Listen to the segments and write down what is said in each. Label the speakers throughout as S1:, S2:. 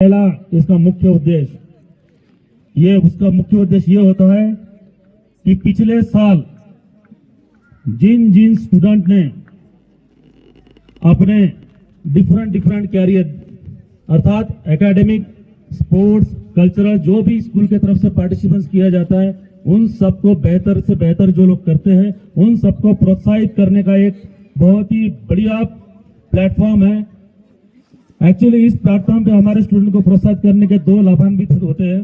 S1: पहला इसका मुख्य उद्देश्य ये होता है कि पिछले साल जिन जिन स्टूडेंट ने अपने डिफरेंट कैरियर अर्थात एकेडमिक, स्पोर्ट्स, कल्चरल जो भी स्कूल के तरफ से पार्टिसिपेंट किया जाता है, उन सबको बेहतर से बेहतर जो लोग करते हैं उन सबको प्रोत्साहित करने का एक बहुत ही बढ़िया प्लेटफॉर्म है। एक्चुअली इस प्लेटफॉर्म पे हमारे स्टूडेंट को प्रोत्साहित करने के दो लाभान्वित होते हैं।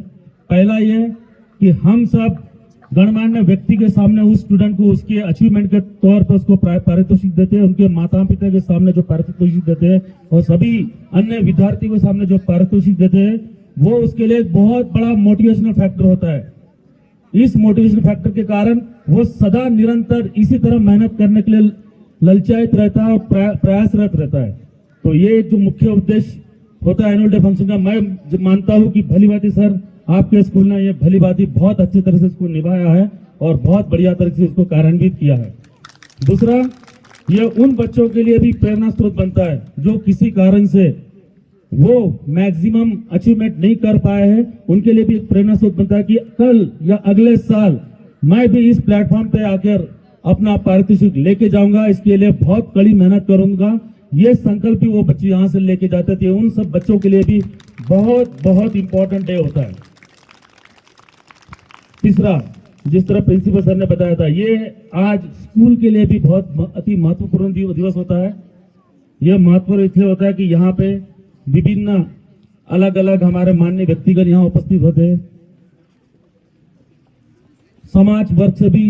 S1: पहला ये कि हम सब गणमान्य व्यक्ति के सामने उस स्टूडेंट को उसके अचीवमेंट के तौर पर उसको पारितोषिक देते हैं, उनके माता पिता के सामने जो पारितोषिक देते हैं और सभी अन्य विद्यार्थियों के सामने जो पारितोषिक देते हैं, वो उसके लिए बहुत बड़ा मोटिवेशनल फैक्टर होता है। इस मोटिवेशनल फैक्टर के कारण वो सदा निरंतर इसी तरह मेहनत करने के लिए ललचायित रहता है और प्रयासरत रहता है। तो ये जो मुख्य उद्देश्य होता है एनुअल डे फंक्शन का, मैं मानता हूँ कि भली बात सर आपके स्कूल ने ये भली बात बहुत अच्छी तरह से इसको निभाया है और बहुत बढ़िया तरह से इसको कार्यान्वित किया है। दूसरा, ये उन बच्चों के लिए भी प्रेरणा स्रोत बनता है जो किसी कारण से वो मैक्सिमम अचीवमेंट नहीं कर पाए हैं, उनके लिए भी एक प्रेरणा स्रोत बनता है कि कल या अगले साल मैं भी इस प्लेटफॉर्म पे आकर अपना पारितोषिक लेके जाऊंगा, इसके लिए बहुत कड़ी मेहनत करूंगा। ये संकल्प भी वो बच्चे यहाँ से लेके जाते थे, उन सब बच्चों के लिए भी बहुत बहुत इंपॉर्टेंट डे होता है। तीसरा, जिस तरह प्रिंसिपल सर ने बताया था, ये आज स्कूल के लिए भी बहुत अति महत्वपूर्ण दिवस होता है। यह महत्वपूर्ण इसलिए होता है कि यहाँ पे विभिन्न अलग अलग हमारे माननीय व्यक्तिगण यहाँ उपस्थित होते हैं, समाज वर्ग से भी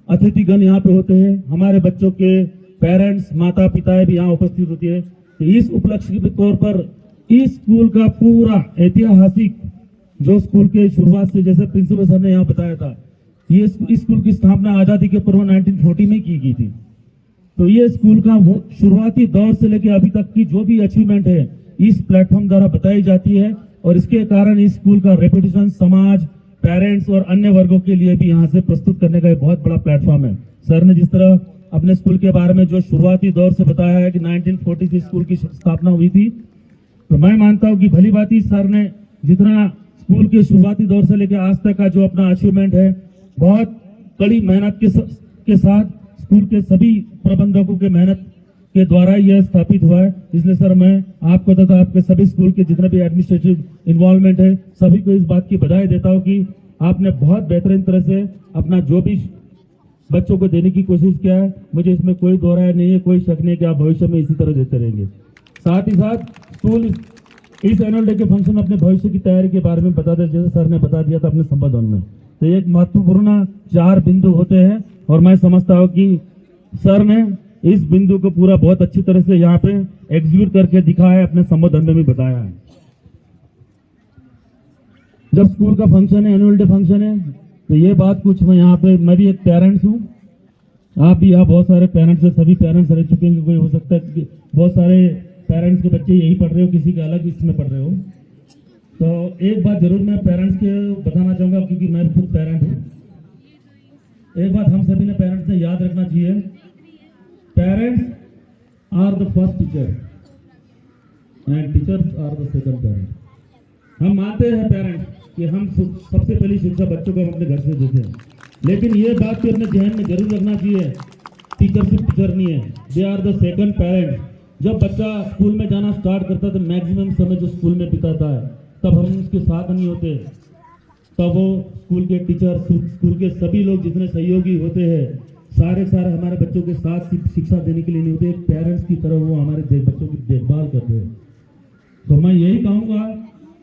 S1: अतिथिगण यहाँ पे होते हैं, हमारे बच्चों के पेरेंट्स, माता पिता भी यहाँ उपस्थित होती है। तो इस उपलक्ष्य के तौर पर इस स्कूल का पूरा ऐतिहासिक जो स्कूल के शुरुआत से, जैसे प्रिंसिपल सर ने यहाँ बताया था, ये इस स्कूल की स्थापना आजादी के पूर्व 1940 में की गई थी। तो ये स्कूल का शुरुआती दौर से लेकर अभी तक की जो भी अचीवमेंट है इस प्लेटफॉर्म द्वारा बताई जाती है और इसके कारण इस स्कूल का रेपुटेशन समाज, पेरेंट्स और अन्य वर्गों के लिए भी यहाँ से प्रस्तुत करने का एक बहुत बड़ा प्लेटफॉर्म है। सर ने जिस तरह अपने स्कूल के बारे में जो शुरुआती दौर से बताया है कि 1940 से स्कूल की स्थापना हुई थी, तो मैं मानता हूँ कि भली बात ही सर ने जितना स्कूल के शुरुआती दौर से लेकर आज तक का जो अपना अचीवमेंट है, बहुत कड़ी मेहनत के साथ स्कूल के सभी प्रबंधकों के मेहनत के द्वारा यह स्थापित हुआ है। इसलिए सर मैं आपको तथा आपके सभी स्कूल के जितने भी एडमिनिस्ट्रेटिव इन्वॉल्वमेंट है सभी को इस बात की बधाई देता हूँ कि आपने बहुत बेहतरीन तरह से अपना जो भी बच्चों को देने की कोशिश किया है। मुझे इसमें कोई दो राय नहीं है, कोई शक नहीं कि आप भविष्य में इसी तरह देते रहेंगे। साथ ही साथ स्कूल इस एनुअल डे के फंक्शन अपने भविष्य की तैयारी के बारे में बता दे, जैसे सर ने बता दिया था अपने संबोधन में। तो एक महत्वपूर्ण 4 बिंदु होते हैं और मैं समझता हूँ कि सर ने इस बिंदु को पूरा बहुत अच्छी तरह से यहाँ पे एग्जीक्यूट करके दिखाया है, अपने संबोधन में भी बताया है। जब स्कूल का फंक्शन है, एनुअल डे फंक्शन है, तो ये बात कुछ मैं भी एक पेरेंट्स हूँ, आप भी यहाँ बहुत सारे पेरेंट्स है, सभी पेरेंट्स रह चुके हैं। कोई हो सकता है कि बहुत सारे पेरेंट्स के बच्चे यही पढ़ रहे हो, किसी के अलग इसमें पढ़ रहे हो। तो एक बात जरूर मैं पेरेंट्स के बताना चाहूँगा, क्योंकि मैं खुद पेरेंट हूँ। एक बात हम सभी ने पेरेंट्स ने याद रखना चाहिए, parents are the first teacher and teachers are the second parent. हम मानते हैं पेरेंट्स कि हम सबसे पहली शिक्षा बच्चों को अपने घर से देते हैं, लेकिन ये बात भी अपने ध्यान में जरूर रखना चाहिए, टीचर सिर्फ टीचर नहीं है, they are the second parent. जब बच्चा स्कूल में जाना स्टार्ट करता है तो मैक्सिमम समय जो स्कूल में बिताता है, तब हम उसके साथ नहीं होते, तब वो स्कूल के टीचर, स्कूल के सभी लोग जितने सहयोगी होते हैं, सारे हमारे बच्चों के साथ शिक्षा देने के लिए नहीं होते, एक पेरेंट्स की तरह वो हमारे बच्चों की देखभाल करते हैं। तो मैं यही कहूँगा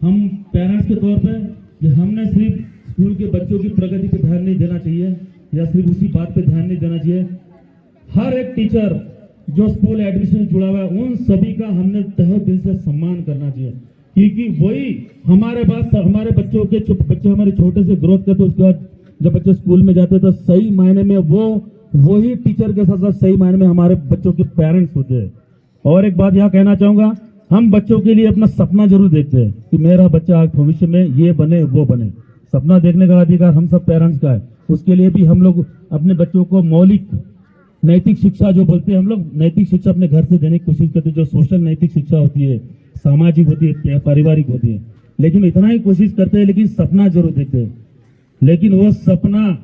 S1: हम पेरेंट्स के तौर पे कि हमने सिर्फ स्कूल के बच्चों की प्रगति पे ध्यान नहीं देना चाहिए या सिर्फ उसी बात पे ध्यान नहीं देना चाहिए। हर एक टीचर जो स्कूल एडमिशन से जुड़ा हुआ है, उन सभी का हमने तहे दिल से सम्मान करना चाहिए, क्योंकि वही हमारे पास हमारे बच्चों के बच्चे हमारे छोटे से ग्रोथ करते, उसके बाद जब बच्चे स्कूल में जाते तो सही मायने में वही टीचर के साथ साथ सही मायने में हमारे बच्चों के पेरेंट्स होते हैं। और एक बात यहाँ कहना चाहूंगा, हम बच्चों के लिए अपना सपना जरूर देखते हैं कि मेरा बच्चा भविष्य में ये बने वो बने। सपना देखने का अधिकार हम सब पेरेंट्स का है, उसके लिए भी हम लोग अपने बच्चों को मौलिक नैतिक शिक्षा जो बोलते हैं हम लोग, नैतिक शिक्षा अपने घर से देने की कोशिश करते हैं, जो सोशल नैतिक शिक्षा होती है, सामाजिक होती है, पारिवारिक होती है, लेकिन इतना ही कोशिश करते हैं, लेकिन सपना जरूर देखते हैं। लेकिन वो सपना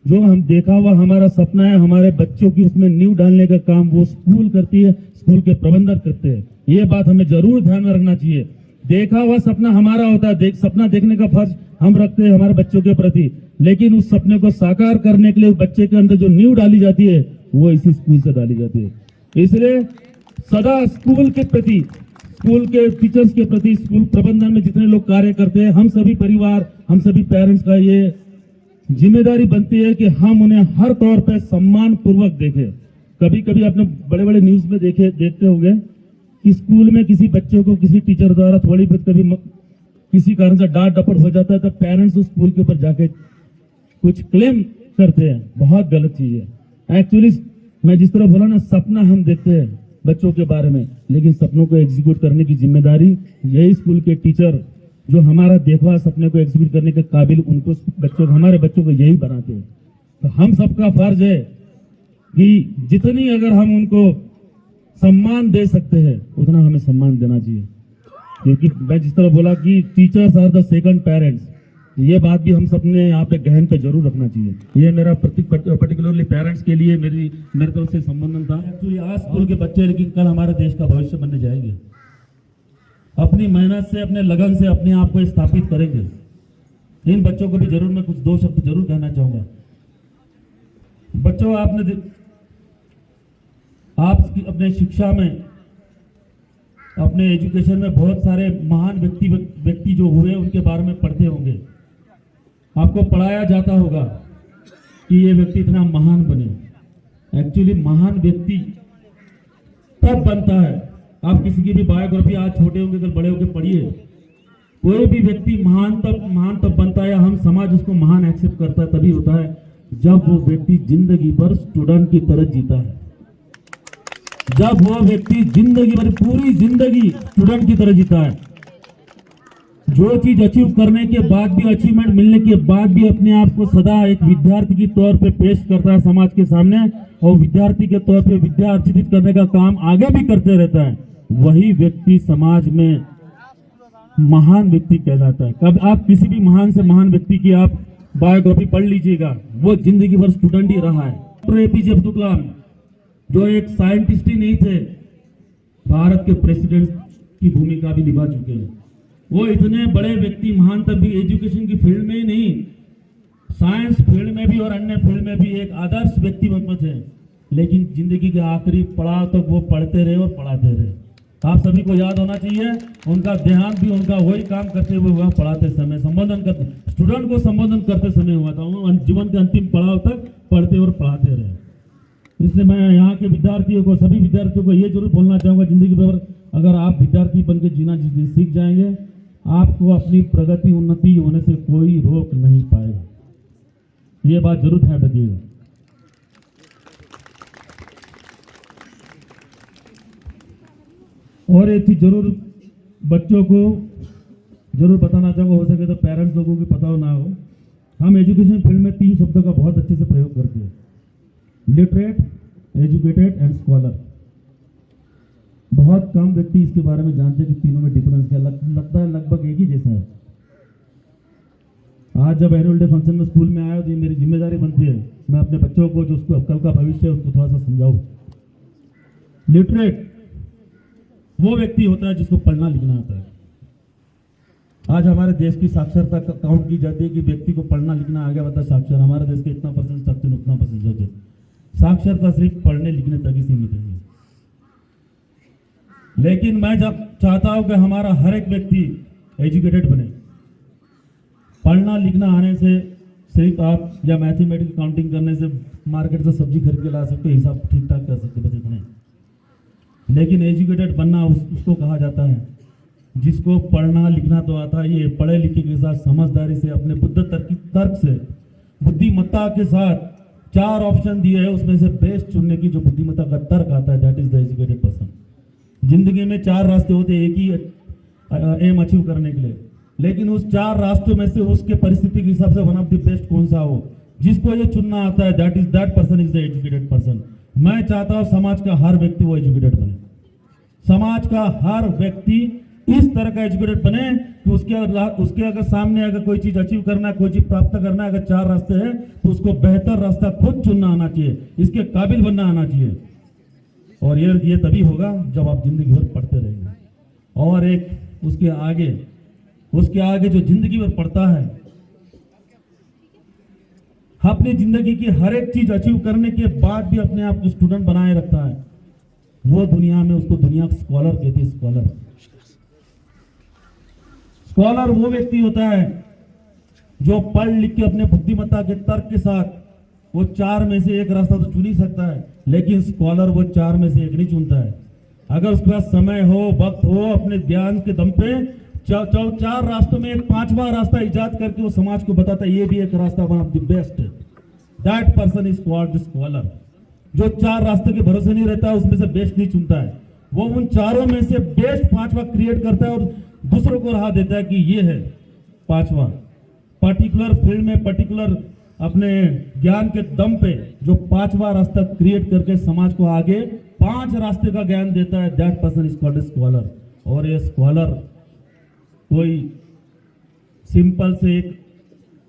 S1: जो हम देखा हुआ हमारा सपना है, हमारे बच्चों की उसमें नींव डालने का काम वो स्कूल करती है, स्कूल के प्रबंधक करते हैं। ये बात हमें जरूर ध्यान में रखना चाहिए। देखा हुआ सपना हमारा होता है, सपना देखने का फर्ज हम रखते हैं हमारे बच्चों के प्रति, लेकिन उस सपने को साकार करने के लिए बच्चे के अंदर जो नींव डाली जाती है वो इसी स्कूल से डाली जाती है। इसलिए सदा स्कूल के प्रति, स्कूल के टीचर्स के प्रति, स्कूल प्रबंधन में जितने लोग कार्य करते हैं, हम सभी परिवार, हम सभी पेरेंट्स का ये जिम्मेदारी बनती है कि हम उन्हें हर तौर पे सम्मान पूर्वक देखें। कभी कभी आपने बड़े बड़े न्यूज में देखते होंगे कि स्कूल में किसी बच्चे को किसी टीचर द्वारा थोड़ी बहुत कभी किसी कारण से डांट डपट हो जाता है, तो पेरेंट्स उस स्कूल के ऊपर जाके कुछ क्लेम करते हैं। बहुत गलत चीज है। एक्चुअली मैं जिस तरह बोला ना, सपना हम देखते हैं बच्चों के बारे में, लेकिन सपनों को एग्जीक्यूट करने की जिम्मेदारी यही स्कूल के टीचर जो हमारा देखा सपने को एग्जीक्यूट करने के काबिल उनको बच्चों, हमारे बच्चों को यही बनाते हैं। तो हम सबका फर्ज है कि जितनी अगर हम उनको सम्मान दे सकते हैं उतना हमें सम्मान देना चाहिए, क्योंकि मैं जिस तरह बोला कि teachers are the second parents, ये बात भी हम सबने यहाँ पे गहन पे जरूर रखना चाहिए। ये मेरा पर्टिकुलरली पेरेंट्स के लिए मेरे तरफ से संबोधन था। एक्चुअली आज स्कूल के बच्चे, लेकिन कल हमारे देश का भविष्य बनने जाएंगे। अपनी मेहनत से, अपने लगन से अपने आप को स्थापित करेंगे। इन बच्चों को भी जरूर मैं कुछ दो शब्द जरूर कहना चाहूंगा। बच्चों, आप अपने शिक्षा में, अपने एजुकेशन में बहुत सारे महान व्यक्ति जो हुए उनके बारे में पढ़ते होंगे। आपको पढ़ाया जाता होगा कि ये व्यक्ति इतना महान बने। एक्चुअली महान व्यक्ति तब बनता है, आप किसी की भी बायोग्राफी आज छोटे होंगे कल बड़े होकर पढ़िए, कोई भी व्यक्ति महान तब बनता है, हम समाज उसको महान एक्सेप्ट करता है, तभी होता है जब वो व्यक्ति जिंदगी भर स्टूडेंट की तरह जीता है। जब वो व्यक्ति जिंदगी भर, पूरी जिंदगी स्टूडेंट की तरह जीता है, जो चीज अचीव करने के बाद भी, अचीवमेंट मिलने के बाद भी अपने आप को सदा एक विद्यार्थी के तौर पे पेश करता है समाज के सामने, और विद्यार्थी के तौर पे विद्या अर्जित करने का काम आगे भी करते रहता है, वही व्यक्ति समाज में महान व्यक्ति कहलाता है। कब आप किसी भी महान से महान व्यक्ति की आप बायोग्राफी पढ़ लीजिएगा, वो जिंदगी भर स्टूडेंट ही रहा है। डॉक्टर एपीजे अब्दुल कलाम जो एक साइंटिस्ट ही नहीं थे, भारत के प्रेसिडेंट की भूमिका भी निभा चुके हैं। वो इतने बड़े व्यक्ति, महान तब भी एजुकेशन की फील्ड में ही नहीं, साइंस फील्ड में भी और अन्य फील्ड में भी एक आदर्श व्यक्तित्व थे, लेकिन जिंदगी के आखिरी पड़ाव तक वो पढ़ते रहे और पढ़ाते रहे। आप सभी को याद होना चाहिए, उनका देहांत भी उनका वही काम करते हुए हुआ, पढ़ाते समय, संबोधन करते, स्टूडेंट को संबोधन करते समय हुआ था। वो जीवन के अंतिम पड़ाव तक पढ़ते और पढ़ाते रहे। इसलिए मैं यहाँ के विद्यार्थियों को, सभी विद्यार्थियों को ये जरूर बोलना चाहूँगा, जिंदगी भर अगर आप विद्यार्थी बन के जीना सीख जाएंगे, आपको अपनी प्रगति, उन्नति होने से कोई रोक नहीं पाएगा। ये बात जरूर ध्यान रखिएगा। और एक चीज जरूर बच्चों को जरूर बताना चाहूँगा, हो सके तो पेरेंट्स लोगों को पता हो ना हो, हम एजुकेशन फील्ड में 3 शब्दों का बहुत अच्छे से प्रयोग करते हैं, लिटरेट, एजुकेटेड एंड स्कॉलर। बहुत कम व्यक्ति इसके बारे में जानते हैं कि तीनों में डिफरेंस क्या लगता है, लगभग एक ही जैसा है। आज जब एनुअल डे फंक्शन में स्कूल में आया तो ये मेरी जिम्मेदारी बनती है, मैं अपने बच्चों को जो उसको कल का भविष्य है उसको थोड़ा सा समझाऊं। लिटरेट वो व्यक्ति होता है जिसको पढ़ना लिखना आता है। आज हमारे देश की साक्षरता काउंट की जाती है कि व्यक्ति को पढ़ना लिखना आ गया, बता साक्षर, हमारे देश के इतना परसेंट साक्षर, उतना परसेंट साक्षरता सिर्फ पढ़ने लिखने तक ही सीमित है। लेकिन मैं जब चाहता हूं कि हमारा हर एक व्यक्ति एजुकेटेड बने, पढ़ना लिखना आने से सिर्फ आप या मैथमेटिक्स काउंटिंग करने से मार्केट से सब्जी खरीद के ला सकते, हिसाब ठीक ठाक कर सकते, बस इतने। लेकिन एजुकेटेड बनना उसको कहा जाता है जिसको पढ़ना लिखना तो आता है, ये पढ़े लिखे के साथ समझदारी से, अपने बुद्ध तर्क से, बुद्धिमत्ता के साथ 4 ऑप्शन दिए है, उसमें से बेस्ट चुनने की जो बुद्धिमत्ता का तर्क आता है, that is the educated person. जिंदगी में 4 रास्ते होते हैं एक ही एम अचीव करने के लिए, लेकिन उस 4 रास्तों में से उसके परिस्थिति के हिसाब से वन ऑफ द बेस्ट कौन सा हो, जिसको ये चुनना आता है, that person is the educated person. मैं चाहता हूं समाज का हर व्यक्ति वो एजुकेटेड बने, समाज का हर व्यक्ति इस तरह का एजुकेटेड बने कि उसके अगर सामने अगर कोई चीज अचीव करना है, कोई चीज प्राप्त करना है, अगर 4 रास्ते हैं तो उसको बेहतर रास्ता खुद चुनना आना चाहिए, इसके काबिल बनना आना चाहिए। और ये तभी होगा जब आप जिंदगी भर पढ़ते रहेंगे। और एक उसके आगे जो जिंदगी भर पढ़ता है, अपनी जिंदगी की हर एक चीज अचीव करने के बाद भी अपने आप को स्टूडेंट बनाए रखता है, वो दुनिया में उसको दुनिया का स्कॉलर कहती है। स्कॉलर वो व्यक्ति होता है जो पढ़ लिख के अपने बुद्धिमत्ता के तर्क के साथ वो 4 में से एक रास्ता तो चुन ही सकता है, लेकिन स्कॉलर वो 4 में से एक नहीं चुनता है। अगर उसके पास समय हो, वक्त हो, अपने ज्ञान के दम पे 4 रास्तों में एक 5वां रास्ता इजाद करके वो समाज को बताता है ये भी एक रास्ता, one of the best, that person is called scholar. जो 4 रास्ते के भरोसे नहीं रहता है, उसमें से बेस्ट नहीं चुनता है, वो उन चारों में से बेस्ट 5वां क्रिएट करता है और दूसरों को राह देता है कि ये है 5वां। पर्टिकुलर फील्ड में, पर्टिकुलर अपने ज्ञान के दम पे जो 5वां रास्ता क्रिएट करके समाज को आगे 5 रास्ते का ज्ञान देता है, that person is called scholar. और ये स्कॉलर कोई सिंपल से एक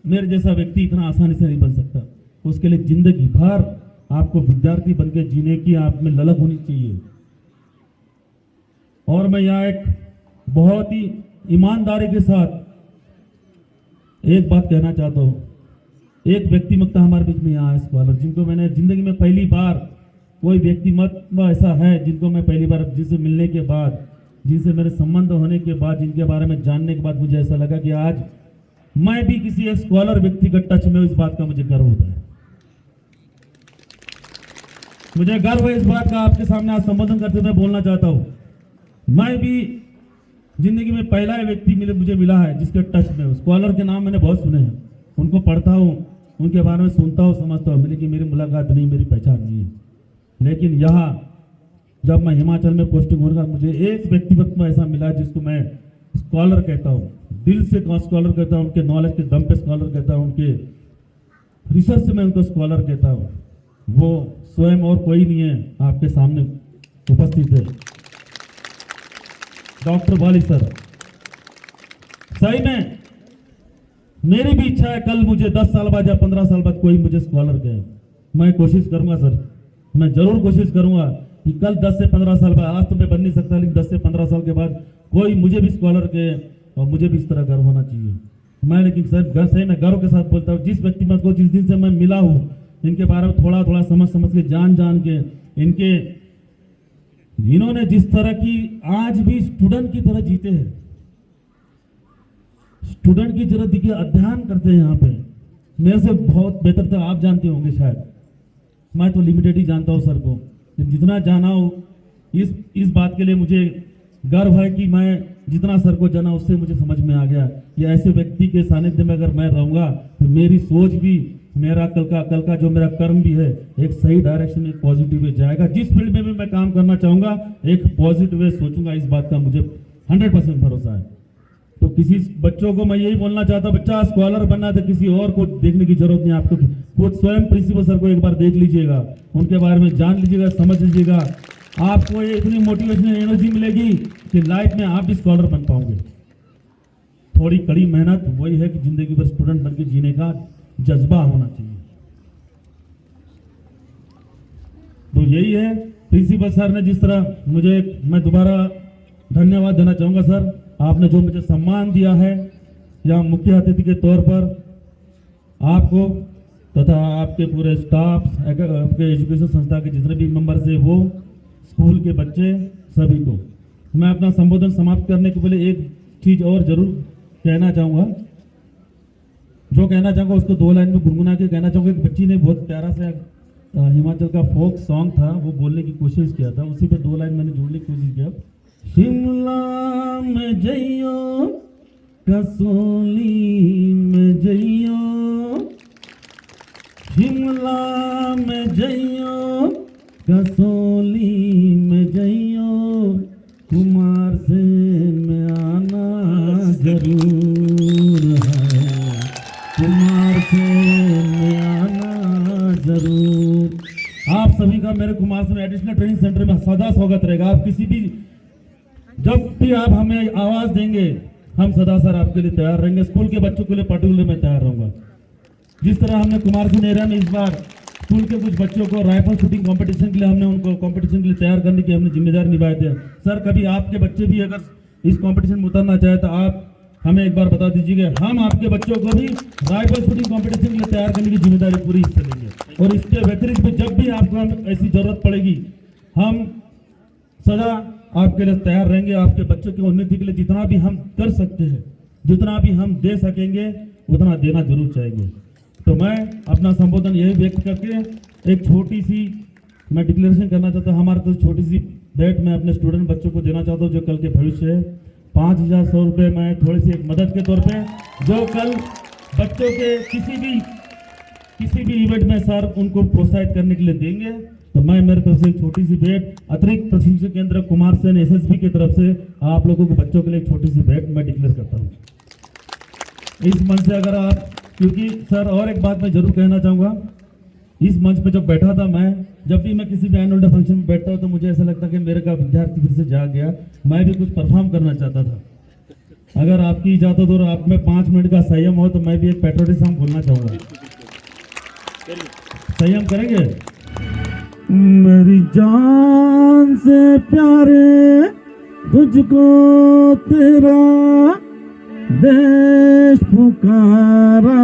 S1: मेरे जैसा व्यक्ति इतना आसानी से नहीं बन सकता। उसके लिए जिंदगी भर आपको विद्यार्थी बनकर जीने की आप में ललक होनी चाहिए। और मैं यहाँ एक बहुत ही ईमानदारी के साथ एक बात कहना चाहता हूँ। एक व्यक्तिमत्ता हमारे बीच में यहाँ है स्कॉलर, जिनको मैंने जिंदगी में पहली बार, कोई व्यक्तिमत्व ऐसा है जिनको मैं पहली बार, जिनसे मिलने के बाद, जिनसे मेरे संबंध होने के बाद, जिनके बारे में जानने के बाद मुझे ऐसा लगा कि आज मैं भी किसी एक स्कॉलर व्यक्ति का टच में हूं। इस बात का मुझे गर्व होता है। मुझे गर्व है इस बात का, आपके सामने आज संबोधन करते हुए बोलना चाहता हूं। मैं भी जिंदगी में पहला व्यक्ति मुझे मिला है जिसके टच में हूं। स्कॉलर के नाम मैंने बहुत सुने हैं, उनको पढ़ता हूं, उनके बारे में सुनता हूं, समझता हूं, लेकिन मेरी मुलाकात नहीं, मेरी पहचान नहीं है। लेकिन यहाँ जब मैं हिमाचल में पोस्टिंग होगा, मुझे एक व्यक्तित्व ऐसा मिला जिसको मैं स्कॉलर कहता हूँ, दिल से स्कॉलर कहता हूँ, उनके नॉलेज के दम पे स्कॉलर कहता हूँ, उनके रिसर्च से मैं उनको स्कॉलर कहता हूँ। वो स्वयं और कोई नहीं है, आपके सामने उपस्थित है, डॉक्टर वाली सर। सही में मेरी भी इच्छा है कल मुझे 10 साल बाद या 15 साल बाद कोई मुझे स्कॉलर कहे। मैं कोशिश करूंगा सर, मैं जरूर कोशिश करूंगा कि कल 10 से 15 साल बाद, आज तो मैं बन नहीं सकता, लेकिन 10 से 15 साल के बाद कोई मुझे भी स्कॉलर कहे और मुझे भी इस तरह गर्व होना चाहिए। मैं लेकिन सर सही में गर्व के साथ बोलता हूँ, जिस व्यक्तिमत को जिस दिन से मैं मिला हूँ, इनके बारे में थोड़ा थोड़ा समझ के जान के, इन्होंने जिस तरह की आज भी स्टूडेंट की तरह जीते हैं, स्टूडेंट की तरह देखिए अध्ययन करते हैं यहाँ पे, मेरे से बहुत बेहतर तो आप जानते होंगे शायद। मैं तो लिमिटेड ही जानता हूँ सर को, जितना जाना हो इस बात के लिए मुझे गर्व है कि मैं जितना सर को जाना उससे मुझे समझ में आ गया कि ऐसे व्यक्ति के सानिध्य में अगर मैं रहूंगा तो मेरी सोच भी, मेरा कल का जो मेरा कर्म भी है एक सही डायरेक्शन में, पॉजिटिव वे जाएगा। जिस फील्ड में भी मैं काम करना चाहूंगा एक पॉजिटिव वे सोचूंगा, इस बात का मुझे 100% भरोसा है। तो किसी बच्चों को मैं यही बोलना चाहता हूँ, बच्चा स्कॉलर बनना है तो किसी और को देखने की जरूरत नहीं, आपको खुद स्वयं प्रिंसिपल सर को एक बार देख लीजिएगा, उनके बारे में जान लीजिएगा, समझ लीजिएगा, आपको ये इतनी मोटिवेशनल एनर्जी मिलेगी कि लाइफ में आप भी स्कॉलर बन पाओगे। थोड़ी कड़ी मेहनत वही है कि जिंदगी भर स्टूडेंट बनकर जीने का जज्बा होना चाहिए। तो यही है प्रिंसिपल सर ने जिस तरह मुझे, मैं दोबारा धन्यवाद देना चाहूंगा सर, आपने जो मुझे सम्मान दिया है या मुख्य अतिथि के तौर पर आपको तथा आपके पूरे स्टाफ, आपके एजुकेशन संस्था के जितने भी मेंबर्स है, वो स्कूल के बच्चे, सभी को मैं अपना संबोधन समाप्त करने के पहले एक चीज और जरूर कहना चाहूँगा। जो कहना चाहूँगा उसको 2 लाइन में गुनगुना के कहना चाहूँगा। एक बच्ची ने बहुत प्यारा सा हिमाचल का फोक सॉन्ग था, वो बोलने की कोशिश किया था, उसी पे 2 लाइन मैंने जोड़ने की कोशिश किया। शिमला में जइयो, कसोली में जइयो, शिमला में जइयो, कसोली में जइयो, कुमारसैन में आना जरूर है, कुमारसैन में आना जरूर। आप सभी का मेरे कुमारसैन एडिशनल ट्रेनिंग सेंटर में सदा स्वागत रहेगा। आप किसी भी जब भी आप हमें आवाज देंगे हम सदा सर आपके लिए तैयार रहेंगे। स्कूल के बच्चों के लिए पर्टिकुलर मैं तैयार रहूंगा। जिस तरह हमने कुमारसैन एरिया में इस बार स्कूल के कुछ बच्चों को राइफल शूटिंग कंपटीशन के लिए हमने उनको कंपटीशन के लिए तैयार करने की हमने जिम्मेदारी निभाए थे। सर कभी आपके बच्चे भी अगर इस कंपटीशन में उतरना चाहे तो आप हमें एक बार बता दीजिएगा, हम आपके बच्चों को भी राइफल शूटिंग कंपटीशन के लिए तैयार करने की जिम्मेदारी पूरी हिस्से लेंगे। और इसके व्यतिरिक्त भी जब भी आपको ऐसी जरूरत पड़ेगी हम सदा आपके लिए तैयार रहेंगे। आपके बच्चों की उन्नति के लिए जितना भी हम कर सकते हैं, जितना भी हम दे सकेंगे उतना देना जरूर चाहेंगे। तो मैं अपना संबोधन यही व्यक्त करके एक छोटी सी मैं डिक्लेरेशन करना चाहता हूँ। हमारे तो छोटी सी भेंट मैं अपने स्टूडेंट बच्चों को देना चाहता हूँ जो कल के भविष्य है। 5,100 रुपये मैं थोड़ी सी एक मदद के तौर पे जो कल बच्चों के किसी भी इवेंट में सर उनको प्रोत्साहित करने के लिए देंगे। तो मैं मेरे तरफ से एक छोटी सी भेंट अतिरिक्त प्रशिक्षण केंद्र कुमारसैन एसएसबी की तरफ से आप लोगों को बच्चों के लिए एक छोटी सी भेंट मैं डिक्लेयर करता हूँ इस मंच से। अगर आप, क्योंकि सर और एक बात मैं जरूर कहना चाहूँगा, इस मंच पे जब बैठा था मैं, जब भी मैं किसी भी एनुअल डे फंक्शन में बैठता हूँ तो मुझे ऐसा लगता कि मेरे का विद्यार्थी फिर से जाग गया, मैं भी कुछ परफॉर्म करना चाहता था। अगर आपकी इजाजत और आप में 5 मिनट का संयम हो तो मैं भी एक पैट्रियोटिक सॉन्ग बोलना चाहूंगा। संयम करेंगे? मेरी जान से प्यारे तुझको तेरा देश पुकारा,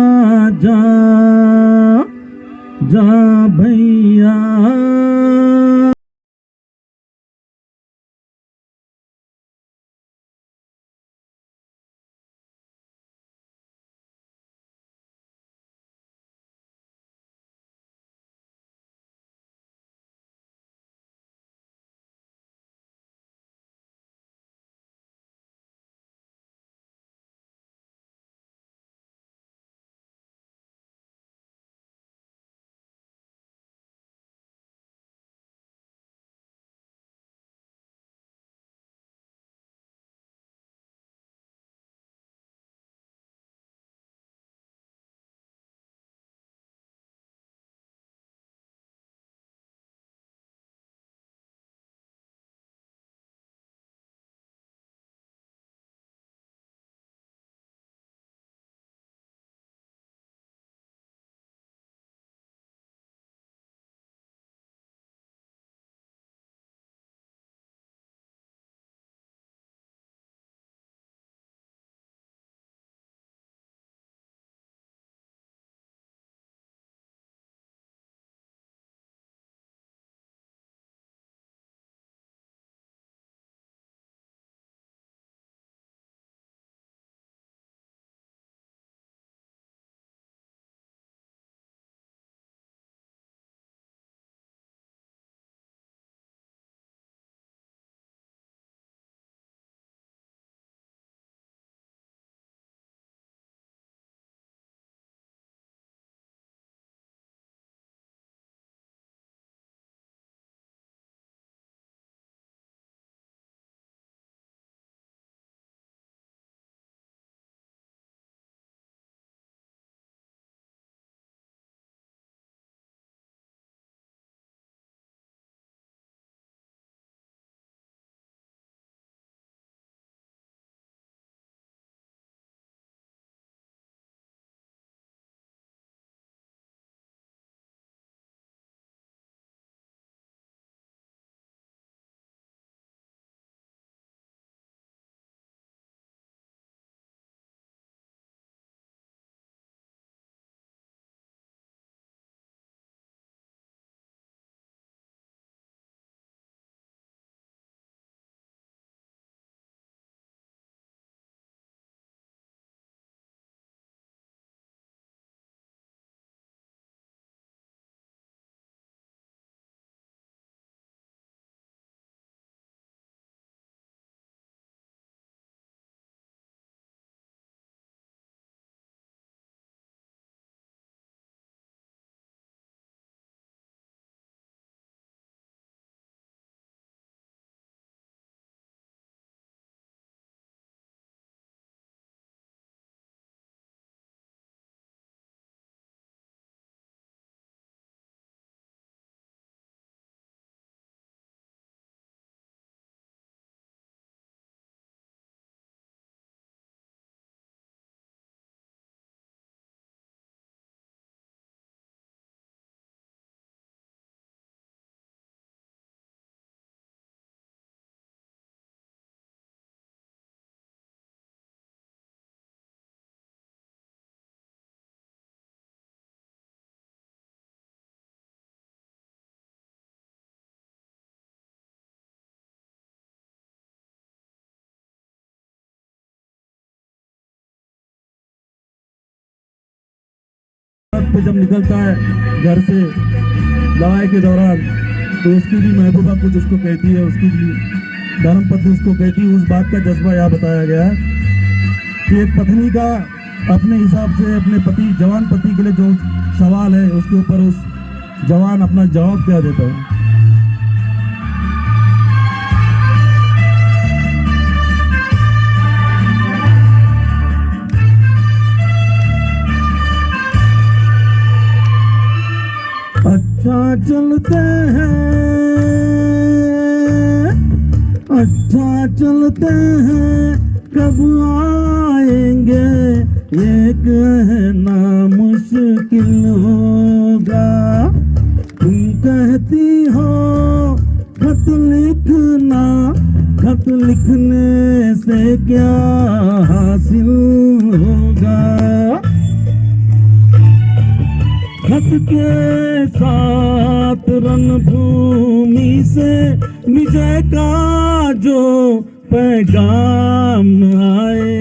S1: जा जा भैया। सड़क पे जब निकलता है घर से लड़ाई के दौरान, तो उसकी भी महबूबा कुछ उसको कहती है, उसकी भी धर्मपत्नी उसको कहती है। उस बात का जज्बा यहाँ बताया गया है कि एक पत्नी का अपने हिसाब से अपने पति, जवान पति के लिए जो सवाल है उसके ऊपर उस जवान अपना जवाब क्या देता है। अच्छा चलते हैं, अच्छा चलते हैं, कब आएंगे ये कहना मुश्किल होगा। तुम कहती हो खत लिखना, खत लिखने से क्या हासिल होगा। खत के साथ रणभूमि से विजय का जो पैगाम आए,